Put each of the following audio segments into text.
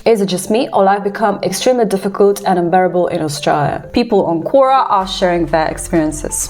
Is it just me, or life become extremely difficult and unbearable in Australia? People on Quora are sharing their experiences.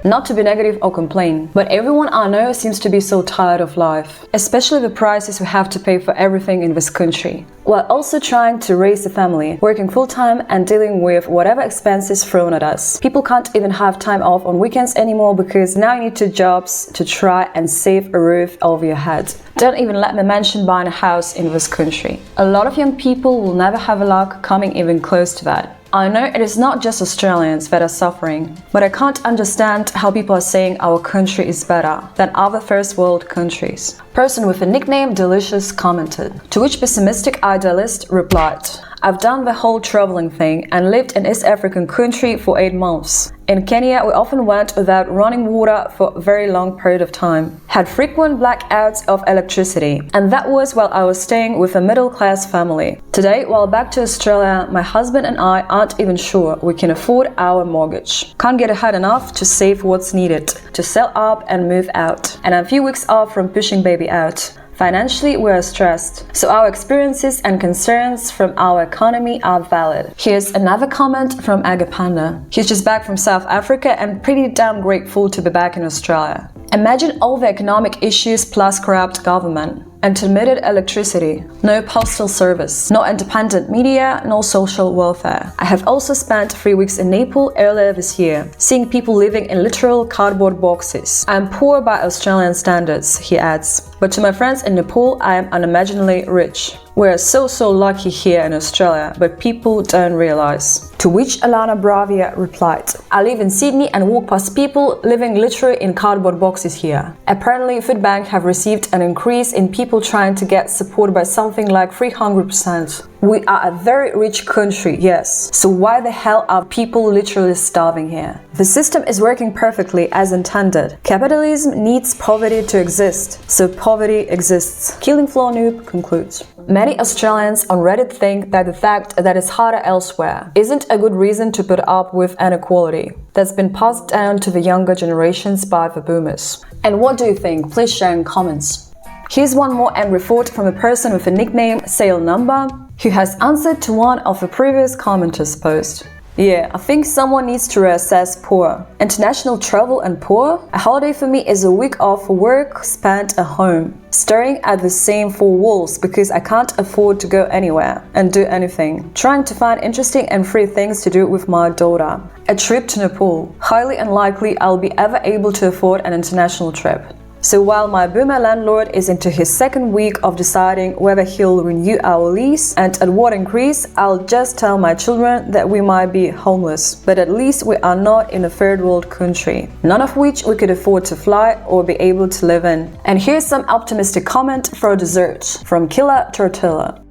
Not to be negative or complain, but everyone I know seems to be so tired of life, especially the prices we have to pay for everything in this country, while also trying to raise a family, working full-time and dealing with whatever expenses thrown at us. People can't even have time off on weekends anymore because now you need 2 jobs to try and save a roof over your head. Don't even let me mention buying a house in this country. A lot of young people will never have a luck coming even close to that. I know it is not just Australians that are suffering, but I can't understand how people are saying our country is better than other first world countries. Person with the nickname Delicious commented, to which pessimistic idealist replied, I've done the whole traveling thing and lived in East African country for 8 months. In Kenya, we often went without running water for a very long period of time, had frequent blackouts of electricity, and that was while I was staying with a middle-class family. Today, while back to Australia, my husband and I aren't even sure we can afford our mortgage. Can't get ahead enough to save what's needed, to sell up and move out, and I'm a few weeks off from pushing baby out. Financially, we are stressed, so our experiences and concerns from our economy are valid. Here's another comment from Agapanda. He's just back from South Africa and pretty damn grateful to be back in Australia. Imagine all the economic issues plus corrupt government. Intermittent electricity, no postal service, no independent media, no social welfare. I have also spent 3 weeks in Nepal earlier this year, seeing people living in literal cardboard boxes. I am poor by Australian standards, he adds, but to my friends in Nepal, I am unimaginably rich. We're so lucky here in Australia, but people don't realize. To which Alana Bravia replied, I live in Sydney and walk past people living literally in cardboard boxes here. Apparently, Food Bank have received an increase in people trying to get support by something like 300%. We are a very rich country, yes. So why the hell are people literally starving here? The system is working perfectly as intended. Capitalism needs poverty to exist, so poverty exists. Killing Floor Noob concludes. Many Australians on Reddit think that the fact that it's harder elsewhere isn't a good reason to put up with inequality that's been passed down to the younger generations by the boomers. And what do you think? Please share in comments. Here's one more angry thought from a person with a nickname Sale Number, who has answered to one of the previous commenters' posts. Yeah, I think someone needs to reassess poor. International travel and poor? A holiday for me is a week off work spent at home, staring at the same 4 walls because I can't afford to go anywhere and do anything. Trying to find interesting and free things to do with my daughter. A trip to Nepal. Highly unlikely I'll be ever able to afford an international trip. So while my boomer landlord is into his 2nd week of deciding whether he'll renew our lease and at what increase, I'll just tell my children that we might be homeless, but at least we are not in a 3rd world country, none of which we could afford to fly or be able to live in. And here's some optimistic comment for dessert from Killer Tortilla.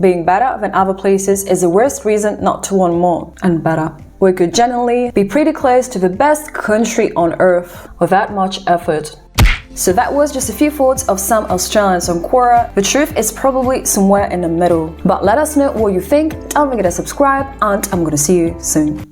Being better than other places is the worst reason not to want more and better. We could generally be pretty close to the best country on earth without much effort. So that was just a few thoughts of some Australians on Quora. The truth is probably somewhere in the middle. But let us know what you think, don't forget to subscribe, and I'm gonna see you soon.